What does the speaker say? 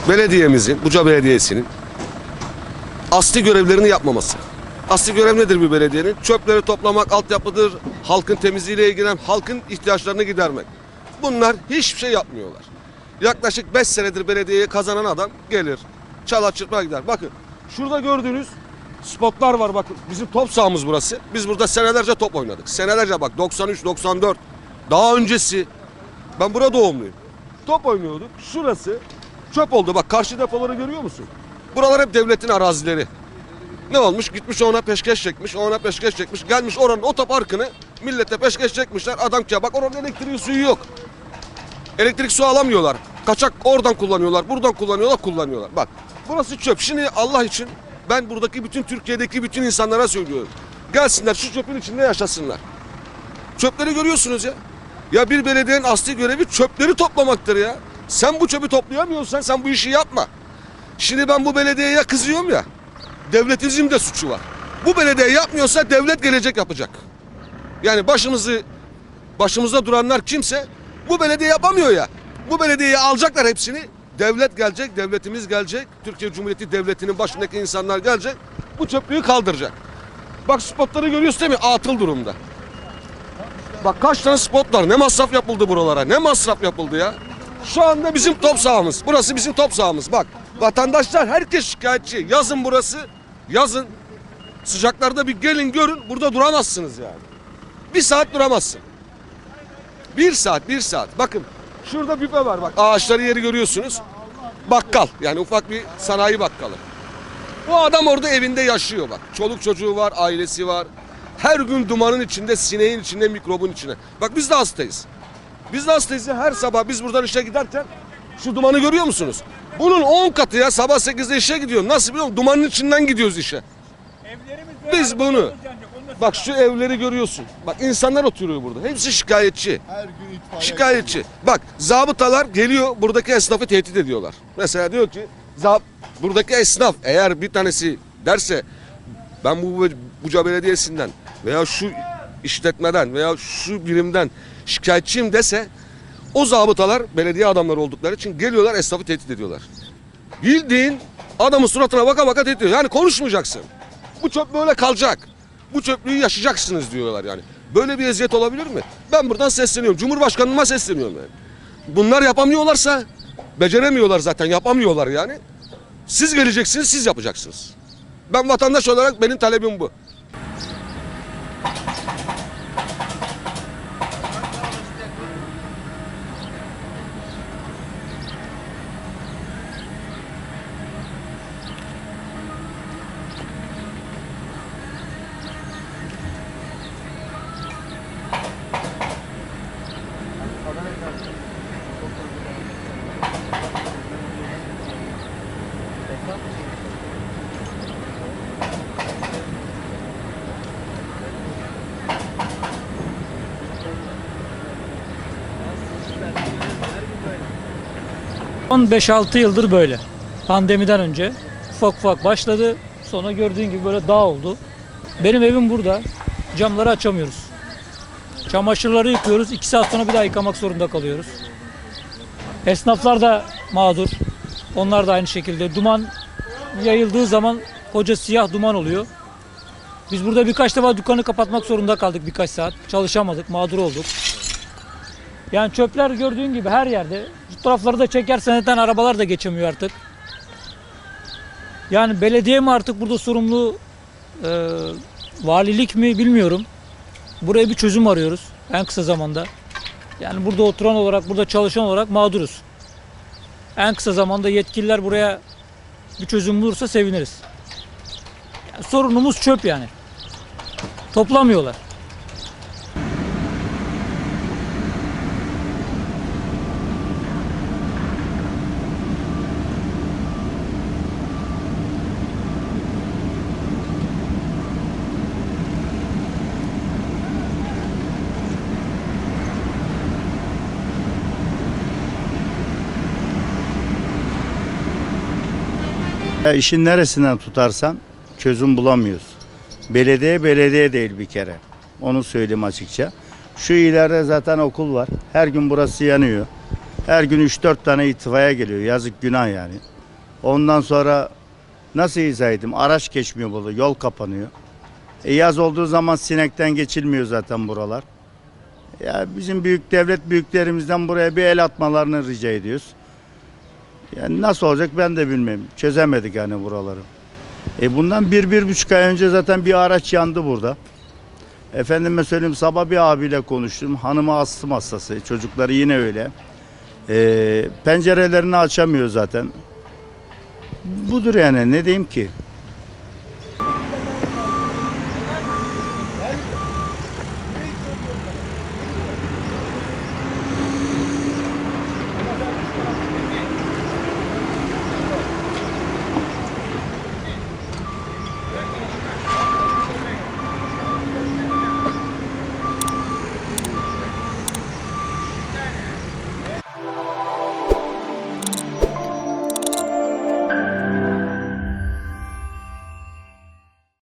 belediyemizin, Buca Belediyesi'nin asli görevlerini yapmaması. Asli görev nedir bir belediyenin? Çöpleri toplamak, altyapıdır, halkın temizliğiyle ilgilenen, halkın ihtiyaçlarını gidermek. Bunlar hiçbir şey yapmıyorlar. Yaklaşık 5 senedir belediyeyi kazanan adam gelir, çalar çırpar gider. Bakın şurada gördüğünüz spotlar var, bakın bizim top sahamız burası. Biz burada senelerce top oynadık. Senelerce bak 93, 94, daha öncesi. Ben burada doğumluyum. Top oynuyorduk. Şurası çöp oldu. Bak karşı depoları görüyor musun? Buralar hep devletin arazileri. Ne olmuş? Gitmiş ona peşkeş çekmiş, ona peşkeş çekmiş. Gelmiş oranın otoparkını millete peşkeş çekmişler. Adam ki bak oranın elektriği suyu yok. Elektrik su alamıyorlar. Kaçak oradan kullanıyorlar, buradan kullanıyorlar. Bak burası çöp. Şimdi Allah için ben buradaki bütün Türkiye'deki bütün insanlara söylüyorum. Gelsinler şu çöpün içinde yaşasınlar. Çöpleri görüyorsunuz ya. Ya bir belediyenin asli görevi çöpleri toplamaktır ya. Sen bu çöpü toplayamıyorsan sen bu işi yapma. Şimdi ben bu belediyeye kızıyorum ya. Devletimizin de suçu var. Bu belediye yapmıyorsa devlet gelecek yapacak. Yani başımızda duranlar kimse bu belediye yapamıyor ya. Bu belediyeyi alacaklar hepsini. Devlet gelecek, devletimiz gelecek. Türkiye Cumhuriyeti Devleti'nin başındaki insanlar gelecek. Bu çöplüğü kaldıracak. Bak spotları görüyorsun değil mi? Atıl durumda. Bak kaç tane spot var. Ne masraf yapıldı buralara. Ne masraf yapıldı ya. Şu anda bizim top sahamız. Burası bizim top sahamız. Bak vatandaşlar herkes şikayetçi. Yazın burası. Yazın. Sıcaklarda bir gelin görün. Burada duramazsınız yani. Bir saat duramazsın. Bir saat. Bakın şurada büfe var bak. Ağaçları yeri görüyorsunuz. Bakkal. Yani ufak bir sanayi bakkalı. Bu adam orada evinde yaşıyor bak. Çoluk çocuğu var, ailesi var. Her gün dumanın içinde, sineğin içinde, mikrobun içinde. Bak biz de hastayız. Biz de hastayız ya. Her sabah biz buradan işe giderken şu dumanı görüyor musunuz? Bunun 10 katı ya. Sabah 8'de işe gidiyor. Nasıl biliyor musun? Dumanın içinden gidiyoruz işe. Biz bunu. Bak şu evleri görüyorsun. Bak insanlar oturuyor burada. Hepsi şikayetçi. Her gün itfaiye. Şikayetçi. Bak zabıtalar geliyor buradaki esnafı tehdit ediyorlar. Mesela diyor ki buradaki esnaf eğer bir tanesi derse ben bu Buca Belediyesi'nden veya şu işletmeden veya şu birimden şikayetçiyim dese o zabıtalar belediye adamları oldukları için geliyorlar esnafı tehdit ediyorlar. Bildiğin adamın suratına baka baka tehdit ediyor. Yani konuşmayacaksın. Bu çöp böyle kalacak. Bu çöplüğü yaşayacaksınız diyorlar yani. Böyle bir eziyet olabilir mi? Ben buradan sesleniyorum. Cumhurbaşkanıma sesleniyorum yani. Bunlar yapamıyorlarsa beceremiyorlar zaten yapamıyorlar yani. Siz geleceksiniz siz yapacaksınız. Ben vatandaş olarak benim talebim bu. Son 5-6 yıldır böyle. Pandemiden önce ufak ufak başladı. Sonra gördüğün gibi böyle dağ oldu. Benim evim burada. Camları açamıyoruz. Çamaşırları yıkıyoruz. 2 saat sonra bir daha yıkamak zorunda kalıyoruz. Esnaflar da mağdur. Onlar da aynı şekilde. Duman yayıldığı zaman koca siyah duman oluyor. Biz burada birkaç defa dükkanı kapatmak zorunda kaldık birkaç saat. Çalışamadık, mağdur olduk. Yani çöpler gördüğün gibi her yerde. Bu tarafları da çekersen zaten arabalar da geçemiyor artık. Yani belediye mi artık burada sorumlu, valilik mi bilmiyorum. Buraya bir çözüm arıyoruz en kısa zamanda. Yani burada oturan olarak, burada çalışan olarak mağduruz. En kısa zamanda yetkililer buraya bir çözüm bulursa seviniriz. Yani sorunumuz çöp yani. Toplamıyorlar. Ya işin neresinden tutarsan çözüm bulamıyoruz. Belediye değil bir kere. Onu söyleyeyim açıkça. Şu ileride zaten okul var. Her gün burası yanıyor. Her gün 3-4 tane itfaiye geliyor. Yazık günah yani. Ondan sonra nasıl izah edeyim? Araç geçmiyor burada, yol kapanıyor. Yaz olduğu zaman sinekten geçilmiyor zaten buralar. Ya bizim büyük devlet büyüklerimizden buraya bir el atmalarını rica ediyoruz. Yani nasıl olacak ben de bilmiyorum. Çözemedik yani buraları. Bundan 1-1,5 ay önce zaten bir araç yandı burada. Efendime söyleyeyim, sabah bir abiyle konuştum. Hanımı astım hastası. Çocukları yine öyle. Pencerelerini açamıyor zaten. Budur yani, ne diyeyim ki?